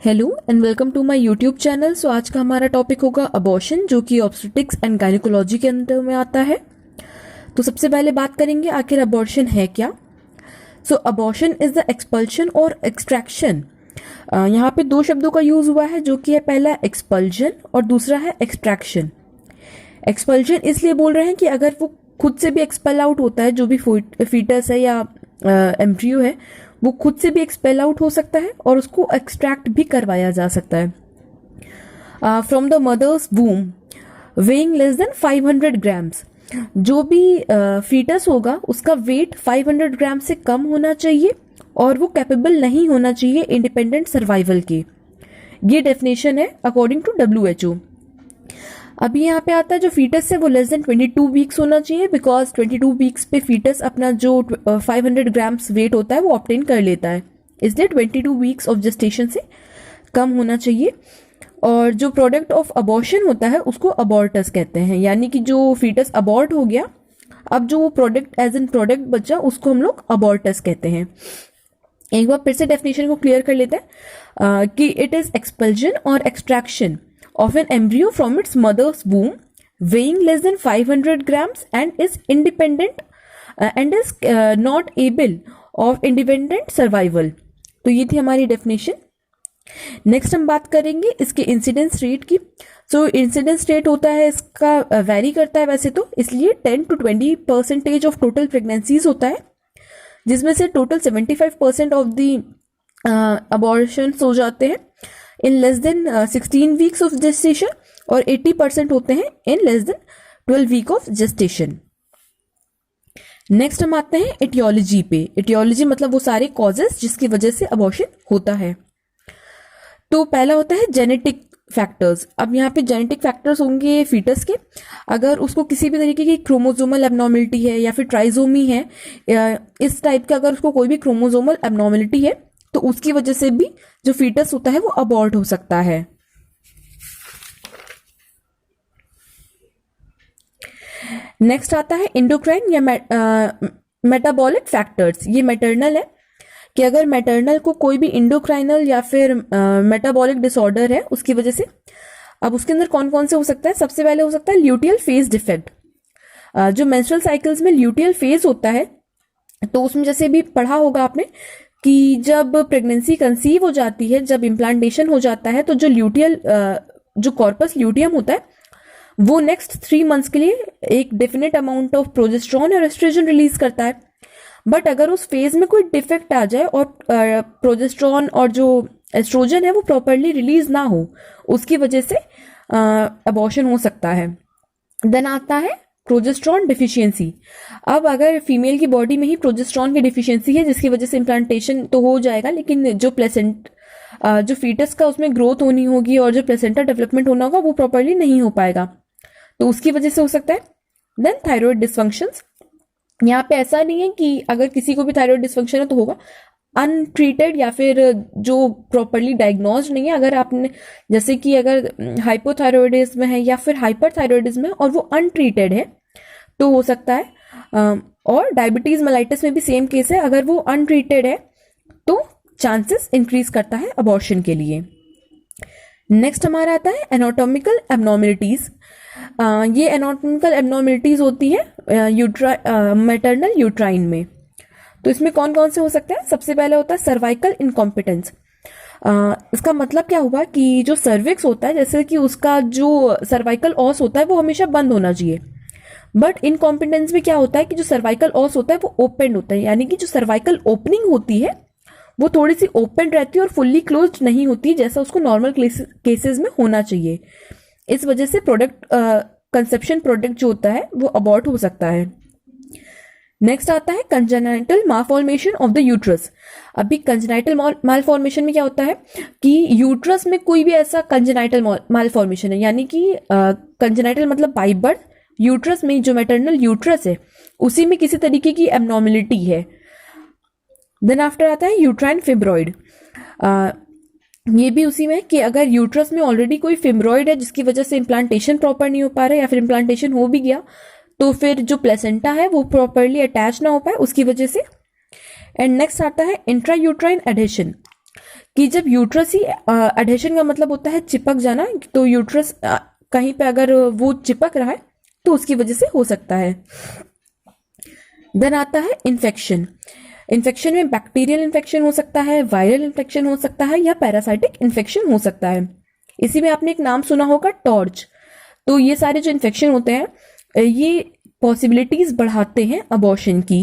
Hello and welcome to my YouTube channel. So आज का हमारा टॉपिक होगा अबॉर्शन, जो कि ऑब्स्टेट्रिक्स एंड गायनेकोलॉजी के अंदर में आता है। तो सबसे पहले बात करेंगे आखिर अबॉर्शन है क्या। सो अबॉर्शन इज द एक्सपल्शन और एक्सट्रैक्शन। यहाँ पे दो शब्दों का यूज हुआ है, जो कि है पहला एक्सपल्जन और दूसरा है एक्सट्रैक्शन। एक्सपल्जन इसलिए बोल रहे हैं कि अगर वो खुद से भी एक्सपेल आउट होता है, जो भी फीटस है या एम्ब्रियो है, वो खुद से भी एक्सपेल आउट हो सकता है और उसको एक्सट्रैक्ट भी करवाया जा सकता है from the mother's womb weighing less than 500 grams. जो भी फीटस होगा उसका वेट 500 ग्राम से कम होना चाहिए और वो कैपेबल नहीं होना चाहिए इंडिपेंडेंट सर्वाइवल के। ये डेफिनेशन है अकॉर्डिंग टू WHO। अभी यहाँ पे आता है जो फीटस है वो लेस देन 22 वीक्स होना चाहिए, बिकॉज 22 वीक्स पे फीटस अपना जो 500 ग्राम्स वेट होता है वो ऑब्टेन कर लेता है, इसलिए 22 वीक्स ऑफ जेस्टेशन से कम होना चाहिए। और जो प्रोडक्ट ऑफ अबॉर्शन होता है उसको अबॉर्टस कहते हैं, यानी कि जो फीटस अबॉर्ट हो गया, अब जो वो प्रोडक्ट एज एन प्रोडक्ट बचा उसको हम लोग अबॉर्टस कहते हैं। एक बार फिर से डेफिनेशन को क्लियर कर लेते हैं कि इट इज एक्सपल्जन और extraction of an embryo from its mother's womb weighing less than 500 grams and is independent and is not able of independent survival। तो ये थी हमारी डेफिनेशन। नेक्स्ट हम बात करेंगे इसके इंसिडेंस रेट की। सो इंसिडेंस रेट होता है इसका वैरी करता है वैसे तो, इसलिए 10 to 20% ऑफ टोटल प्रेगनेंसीज होता है, जिसमें से टोटल 75% ऑफ दी अबॉर्शंस हो जाते हैं in less than 16 weeks of gestation और 80% होते हैं in less than 12 week of gestation. Next हम आते हैं एटियोलॉजी पे। एटियोलॉजी मतलब वो सारे कॉजेस जिसकी वजह से अबॉर्शन होता है। तो पहला होता है जेनेटिक फैक्टर्स। अब यहाँ पे जेनेटिक फैक्टर्स होंगे फीटस के। अगर उसको किसी भी तरीके की क्रोमोसोमल एबनॉर्मलिटी है या फिर ट्राइजोमी है, इस टाइप का अगर उसको कोई भी क्रोमोसोमल एबनॉर्मलिटी है तो उसकी वजह से भी जो फीटस होता है वो अबॉर्ट हो सकता है। नेक्स्ट आता है इंडोक्राइन या मेटाबॉलिक फैक्टर्स। ये मैटरनल है कि अगर मैटरनल को कोई भी इंडोक्राइनल या फिर मेटाबॉलिक डिसऑर्डर है उसकी वजह से। अब उसके अंदर कौन कौन से हो सकता है, सबसे पहले हो सकता है ल्यूटियल फेज डिफेक्ट। जो मेंस्ट्रुअल साइकिल्स में ल्यूटियल फेज होता है तो उसमें जैसे भी पढ़ा होगा आपने कि जब प्रेगनेंसी कंसीव हो जाती है, जब इम्प्लांटेशन हो जाता है, तो जो ल्यूटियल जो कॉर्पस ल्यूटियम होता है वो नेक्स्ट 3 मंथ्स के लिए एक डेफिनेट अमाउंट ऑफ प्रोजेस्टेरॉन और एस्ट्रोजन रिलीज करता है। बट अगर उस फेज में कोई डिफेक्ट आ जाए और प्रोजेस्टेरॉन और जो एस्ट्रोजन है वो प्रॉपरली रिलीज ना हो, उसकी वजह से अबॉर्शन हो सकता है। देन आता है प्रोजेस्टेरॉन डिफिशियंसी। अब अगर फीमेल की बॉडी में ही प्रोजेस्टेरॉन की डिफिशियंसी है जिसकी वजह से इम्प्लांटेशन तो हो जाएगा, लेकिन जो जो फीटस का उसमें ग्रोथ होनी होगी और जो प्लेसेंटा डेवलपमेंट होना होगा वो प्रॉपरली नहीं हो पाएगा, तो उसकी वजह से हो सकता है। Then thyroid dysfunctions. यहाँ पे ऐसा नहीं है कि अगर किसी को भी थायराइड डिसफंक्शन है तो होगा, अनट्रीटेड या फिर जो प्रॉपरली डायग्नोज नहीं है। अगर आपने जैसे कि अगर हाइपोथायरॉयडिज्म है या फिर हाइपरथायरॉयडिज्म है और वो अनट्रीटेड है तो हो सकता है। और डायबिटीज मेलाइटिस में भी सेम केस है, अगर वो अनट्रीटेड है तो चांसेस इंक्रीज करता है अबॉर्शन के लिए। नेक्स्ट हमारा आता है एनाटॉमिकल एबनॉर्मलिटीज। ये एनाटॉमिकल एबनॉर्मलिटीज होती है मैटरनल यूट्राइन में। तो इसमें कौन कौन से हो सकते हैं, सबसे पहले होता है सर्वाइकल इनकॉम्पिटेंस। इसका मतलब क्या हुआ कि जो सर्विक्स होता है, जैसे कि उसका जो सर्वाइकल ऑस होता है वो हमेशा बंद होना चाहिए, बट इनकॉम्पिटेंस में क्या होता है कि जो सर्वाइकल ऑस होता है वो ओपन होता है, यानी कि जो सर्वाइकल ओपनिंग होती है वो थोड़ी सी ओपन रहती है और फुल्ली क्लोज्ड नहीं होती जैसा उसको नॉर्मल केसेस में होना चाहिए। इस वजह से प्रोडक्ट कंसेप्शन प्रोडक्ट जो होता है वो अबॉर्ट हो सकता है। नेक्स्ट आता है congenital malformation of the uterus. अभी कंजेनाइटल मालफॉर्मेशन में क्या होता है कि यूट्रस में कोई भी ऐसा कंजेनाइटल मालफॉर्मेशन है, यानी कि कंजेनाइटल मतलब बाय बर्थ, यूट्रस में जो मैटरनल यूट्रस है उसी में किसी तरीके की एबनॉर्मलिटी है। देन आफ्टर आता है यूट्राइन फिब्रॉइड। ये भी उसी में कि अगर यूट्रस में ऑलरेडी कोई फिब्रॉइड है जिसकी वजह से इम्प्लांटेशन प्रॉपर नहीं हो पा रहा है या फिर इम्प्लांटेशन हो भी गया तो फिर जो प्लेसेंटा है वो प्रॉपरली अटैच ना हो पाए उसकी वजह से। एंड नेक्स्ट आता है इंट्रा यूट्राइन एडेशन, कि जब यूट्रस ही एडहेशन का मतलब होता है चिपक जाना, तो यूट्रस कहीं पे अगर वो चिपक रहा है तो उसकी वजह से हो सकता है। देन आता है इन्फेक्शन। इन्फेक्शन में बैक्टीरियल इन्फेक्शन हो सकता है, वायरल इन्फेक्शन हो सकता है, या पैरासाइटिक इन्फेक्शन हो सकता है। इसी में आपने एक नाम सुना होगा, टॉर्च। तो ये सारे जो इन्फेक्शन होते हैं ये पॉसिबिलिटीज बढ़ाते हैं अबॉर्शन की।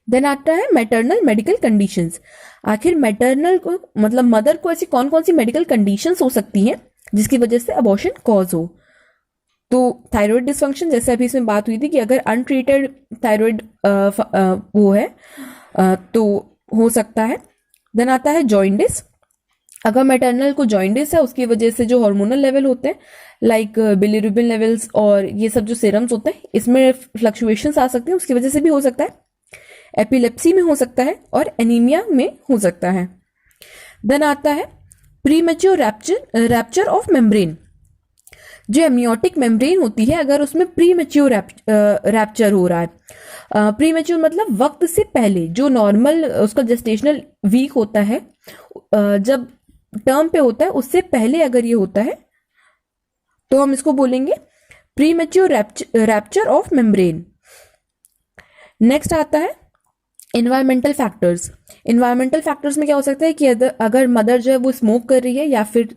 देन आता है मैटरनल मेडिकल कंडीशंस। आखिर मैटरनल को मतलब मदर को ऐसी कौन कौन सी मेडिकल कंडीशंस हो सकती हैं जिसकी वजह से अबॉर्शन कॉज हो। तो थायराइड डिसफंक्शन, जैसे अभी इसमें बात हुई थी कि अगर अनट्रीटेड थायराइड वो है तो हो सकता है। देन आता है जॉइंडिस। अगर मैटरनल को जॉइंडिस है उसकी वजह से जो हार्मोनल लेवल होते हैं लाइक बिलिरुबिन लेवल्स और ये सब जो सीरम्स होते हैं इसमें फ्लक्चुएशंस आ सकते हैं, उसकी वजह से भी हो सकता है। एपिलेप्सी में हो सकता है और एनीमिया में हो सकता है। देन आता है प्रीमेच्योर रैप्चर ऑफ मेम्ब्रेन। जो एमनियोटिक मेम्ब्रेन होती है अगर उसमें प्रीमेच्योर रैप्चर हो रहा है, प्रीमेच्योर मतलब वक्त से पहले, जो नॉर्मल उसका जेस्टेशनल वीक होता है जब टर्म पे होता है उससे पहले अगर ये होता है तो हम इसको बोलेंगे premature rapture of membrane. Next आता है इन्वायरमेंटल फैक्टर्स। इन्वायरमेंटल फैक्टर्स में क्या हो सकता है कि अगर मदर जो है वो स्मोक कर रही है या फिर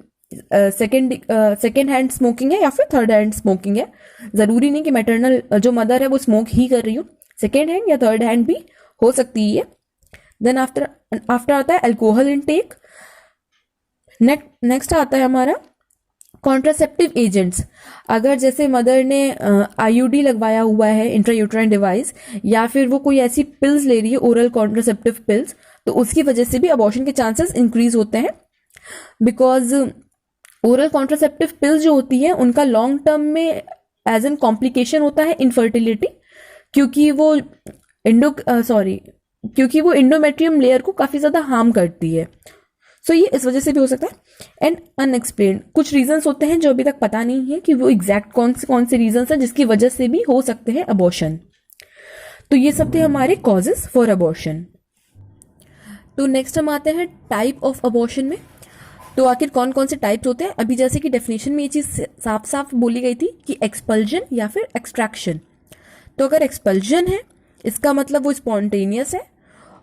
सेकेंड हैंड स्मोकिंग है या फिर थर्ड हैंड स्मोकिंग है। जरूरी नहीं कि मैटरनल जो मदर है वो स्मोक ही कर रही हो, सेकेंड हैंड या थर्ड हैंड भी हो सकती है। देन आफ्टर आता है अल्कोहल इनटेक। नेक्स्ट आता है हमारा कॉन्ट्रासेप्टिव एजेंट्स। अगर जैसे मदर ने आईयूडी लगवाया हुआ है, इंट्रायूट्राइन डिवाइस, या फिर वो कोई ऐसी पिल्स ले रही है ओरल कॉन्ट्रासेप्टिव पिल्स, तो उसकी वजह से भी अबॉर्शन के चांसेस इंक्रीज होते हैं। बिकॉज ओरल कॉन्ट्रासेप्टिव पिल्स जो होती है उनका लॉन्ग टर्म में एज एन कॉम्प्लिकेशन होता है इनफर्टिलिटी, क्योंकि वो इंडोमेट्रियम लेयर को काफी ज्यादा हार्म करती है। सो ये इस वजह से भी हो सकता है। एंड अनएक्सप्लेन्ड, कुछ रीजंस होते हैं जो अभी तक पता नहीं है कि वो एग्जैक्ट कौन से रीजंस हैं जिसकी वजह से भी हो सकते हैं अबॉर्शन। तो ये सब थे हमारे कॉजेस फॉर अबॉर्शन। तो नेक्स्ट हम आते हैं टाइप ऑफ अबॉर्शन में। तो आखिर कौन कौन से टाइप्स होते हैं। अभी जैसे कि डेफिनेशन में ये चीज साफ साफ बोली गई थी कि एक्सपल्जन या फिर एक्सट्रैक्शन। तो अगर एक्सपल्जन है इसका मतलब वो स्पॉन्टेनियस है,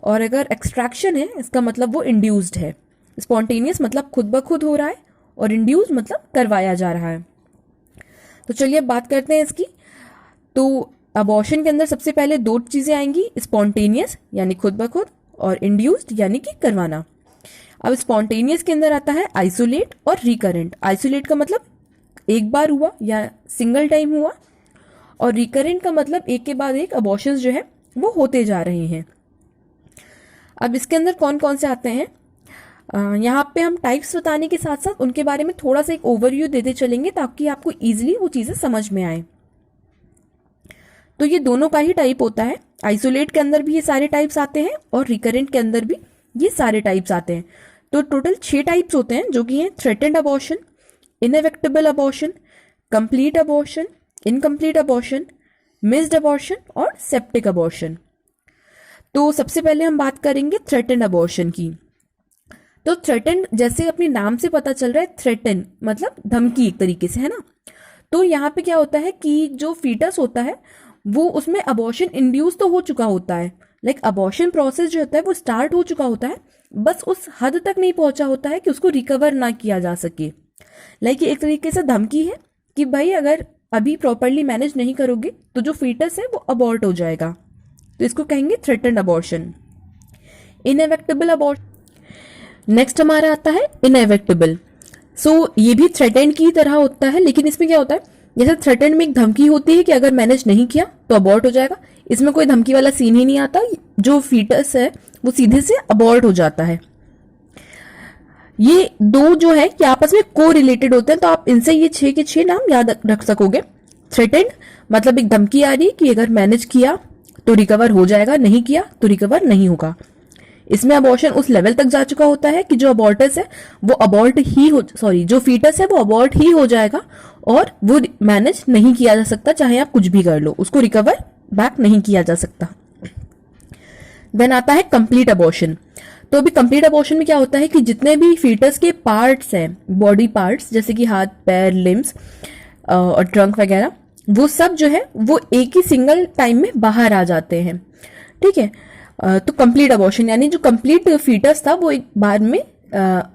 और अगर एक्सट्रैक्शन है इसका मतलब वो इंड्यूस्ड है। स्पॉन्टेनियस मतलब खुद ब खुद हो रहा है, और इंड्यूस मतलब करवाया जा रहा है। तो चलिए अब बात करते हैं इसकी। तो अबॉर्शन के अंदर सबसे पहले दो चीजें आएंगी, स्पॉन्टेनियस यानी खुद ब खुद, और इंड्यूस्ड यानी कि करवाना। अब स्पॉन्टेनियस के अंदर आता है आइसोलेट और रिकरेंट। आइसोलेट का मतलब एक बार हुआ या सिंगल टाइम हुआ, और रिकरेंट का मतलब एक के बाद एक अबॉर्शंस जो है वो होते जा रहे हैं। अब इसके अंदर कौन कौन से आते हैं, यहाँ पे हम टाइप्स बताने के साथ साथ उनके बारे में थोड़ा सा एक ओवरव्यू देते चलेंगे ताकि आपको इजीली वो चीजें समझ में आए। तो ये दोनों का ही टाइप होता है। आइसोलेट के अंदर भी ये सारे टाइप्स आते हैं और रिकरेंट के अंदर भी ये सारे टाइप्स आते हैं। तो टोटल 6 टाइप्स होते हैं जो कि हैं threatened abortion, inevitable abortion, complete abortion, incomplete abortion, missed abortion और सेप्टिक अबॉर्शन। तो सबसे पहले हम बात करेंगे थ्रेटेंड अबॉर्शन की। तो थ्रेटेंड जैसे अपने नाम से पता चल रहा है, थ्रेटन मतलब धमकी एक तरीके से, है ना। तो यहाँ पे क्या होता है कि जो फीटस होता है वो उसमें अबॉर्शन इंड्यूस तो हो चुका होता है, लाइक अबॉर्शन प्रोसेस जो होता है वो स्टार्ट हो चुका होता है, बस उस हद तक नहीं पहुंचा होता है कि उसको रिकवर ना किया जा सके। लाइक एक तरीके से धमकी है कि भाई अगर अभी प्रॉपरली मैनेज नहीं करोगे तो जो फीटस है वो अबॉर्ट हो जाएगा। तो इसको कहेंगे threatened abortion. Inevitable abortion next हमारा आता है इनएविक्टेबल। सो ये भी थ्रेटेंड की तरह होता है, लेकिन इसमें क्या होता है, जैसे थ्रेटेंड में एक धमकी होती है कि अगर मैनेज नहीं किया तो अबॉर्ट हो जाएगा, इसमें कोई धमकी वाला सीन ही नहीं आता, जो फीटस है वो सीधे से अबॉर्ट हो जाता है। ये दो जो है कि आपस में को रिलेटेड होते हैं, तो आप इनसे ये 6 के 6 नाम याद रख सकोगे। थ्रेटेंड मतलब एक धमकी आ रही है कि अगर मैनेज किया तो रिकवर हो जाएगा, नहीं किया तो रिकवर नहीं होगा। इसमें अबॉर्शन उस लेवल तक जा चुका होता है कि जो अबॉर्टस है वो जो फीटस है वो अबॉर्ट ही हो जाएगा और वो मैनेज नहीं किया जा सकता, चाहे आप कुछ भी कर लो, उसको रिकवर बैक नहीं किया जा सकता। देन आता है कंप्लीट अबॉर्शन। तो अभी कंप्लीट अबॉर्शन में क्या होता है कि जितने भी फीटस के पार्ट्स हैं, बॉडी पार्ट्स जैसे कि हाथ, पैर, लिम्स और ट्रंक वगैरह, वो सब जो है वो एक ही सिंगल टाइम में बाहर आ जाते हैं। ठीक है, तो कंप्लीट अबॉर्शन यानी जो कंप्लीट फीटस था वो एक बार में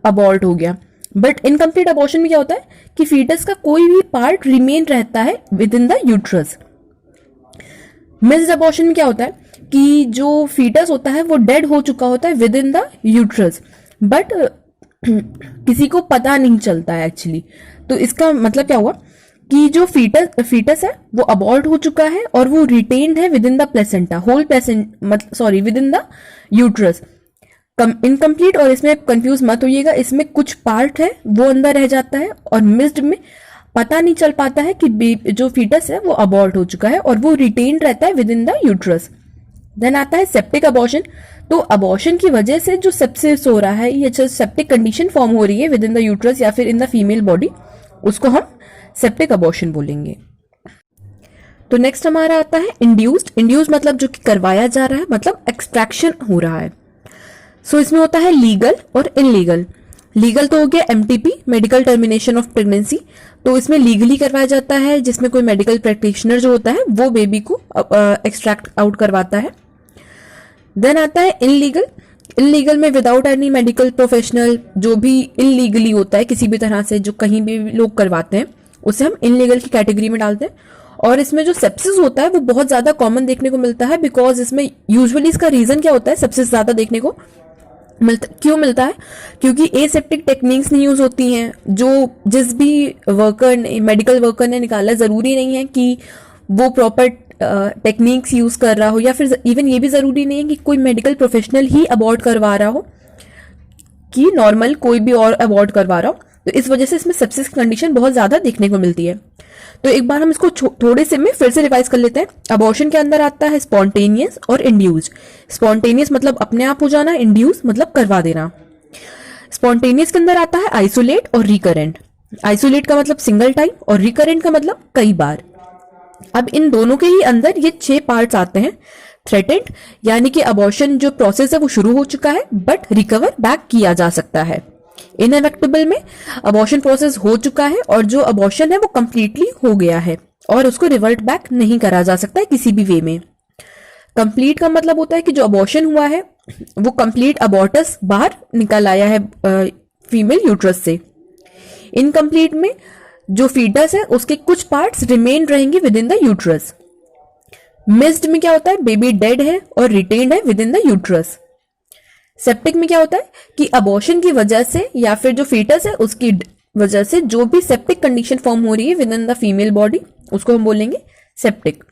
अबॉर्ट हो गया। बट इनकम्प्लीट अबॉर्शन में क्या होता है कि फीटस का कोई भी पार्ट रिमेन रहता है within the uterus. Missed abortion में क्या होता है कि जो फीटस होता है वो डेड हो चुका होता है within the uterus, but किसी को पता नहीं चलता है एक्चुअली। तो इसका मतलब क्या हुआ कि जो फीटस है वो अबॉर्ट हो चुका है और वो रिटेन्ड है within the placenta, whole within the uterus. Incomplete और इसमें कंफ्यूज मत होइएगा, इसमें कुछ पार्ट है वो अंदर रह जाता है, और मिस्ड में पता नहीं चल पाता है कि जो फीटस है वो अबॉर्ट हो चुका है और वो रिटेन्ड रहता है within the uterus. Then आता है सेप्टिक अबॉर्शन। तो अबॉर्शन की वजह से जो सेप्सिस हो रहा है, ये जो सेप्टिक कंडीशन फॉर्म हो रही है विद इन द यूट्रस या फिर इन द फीमेल बॉडी, उसको हम सेप्टिक अबॉर्शन बोलेंगे। तो नेक्स्ट हमारा आता है इंड्यूस्ड। इंड्यूस्ड मतलब जो कि करवाया जा रहा है, मतलब एक्सट्रैक्शन हो रहा है। सो इसमें होता है लीगल और इनलीगल। लीगल तो हो गया MTP, medical termination of pregnancy, तो इसमें लीगली करवाया जाता है जिसमें कोई मेडिकल प्रैक्टिशनर जो होता है वो बेबी को एक्सट्रैक्ट आउट करवाता है। देन आता है इनलीगल। इनलीगल में विदाउट एनी मेडिकल प्रोफेशनल, जो भी इनलीगली होता है किसी भी तरह से, जो कहीं भी लोग करवाते हैं, उसे हम इनलीगल की कैटेगरी में डालते हैं। और इसमें जो सेप्सिस होता है वो बहुत ज्यादा कॉमन देखने को मिलता है, बिकॉज इसमें यूजुअली इसका रीजन क्या होता है सेप्सिस ज्यादा देखने को क्यों मिलता है, क्योंकि एसेप्टिक टेक्निक्स नहीं यूज होती हैं। जो जिस भी वर्कर ने, मेडिकल वर्कर ने निकाला, जरूरी नहीं है कि वो प्रॉपर टेक्निक्स यूज कर रहा हो, या फिर इवन ये भी जरूरी नहीं है कि कोई मेडिकल प्रोफेशनल ही अबॉर्ट करवा रहा हो, कि नॉर्मल कोई भी और अबॉर्ट करवा रहा हो। तो इस वजह से इसमें सेप्सिस कंडीशन बहुत ज्यादा देखने को मिलती है। तो एक बार हम इसको थोड़े से में फिर से रिवाइज कर लेते हैं। अबॉर्शन के अंदर आता है स्पॉन्टेनियस और इंड्यूस्ड। स्पॉन्टेनियस मतलब अपने आप हो जाना, इंड्यूस मतलब करवा देना। स्पॉन्टेनियस के अंदर आता है आइसोलेट और रिकरेंट। आइसोलेट का मतलब सिंगल टाइम और रिकरेंट का मतलब कई बार। अब इन दोनों के ही अंदर ये 6 पार्ट्स आते हैं। थ्रेटेंड यानी कि अबॉर्शन जो प्रोसेस है वो शुरू हो चुका है बट रिकवर बैक किया जा सकता है। इनएविक्टेबल में अबॉर्शन प्रोसेस हो चुका है और जो अबॉर्शन है वो कंप्लीटली हो गया है और उसको रिवर्ट बैक नहीं करा जा सकता है किसी भी वे में। कंप्लीट का मतलब होता है कि जो अबॉर्शन हुआ है वो कंप्लीट अबॉर्टस बाहर निकल आया है फीमेल यूट्रस से। इनकम्प्लीट में जो फीटस है उसके कुछ पार्ट्स रिमेन रहेंगे with in the uterus. Missed में क्या होता है, बेबी डेड है और रिटेन्ड है within the uterus. Septic में क्या होता है कि अबॉर्शन की वजह से या फिर जो फीटस है उसकी वजह से जो भी सेप्टिक कंडीशन फॉर्म हो रही है within the female body, उसको हम बोलेंगे सेप्टिक।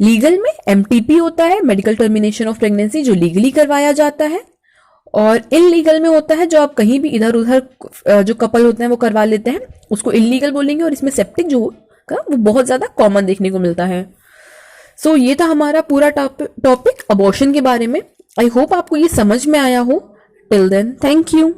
लीगल में एमटीपी होता है, मेडिकल टर्मिनेशन ऑफ प्रेगनेंसी, जो लीगली करवाया जाता है। और इनलीगल में होता है जो आप कहीं भी इधर उधर जो कपल होते हैं वो करवा लेते हैं, उसको इनलीगल बोलेंगे। और इसमें सेप्टिक जो का वो बहुत ज्यादा कॉमन देखने को मिलता है। सो ये था हमारा पूरा टॉपिक अबॉर्शन के बारे में। आई होप आपको ये समझ में आया हो। Till then, thank you.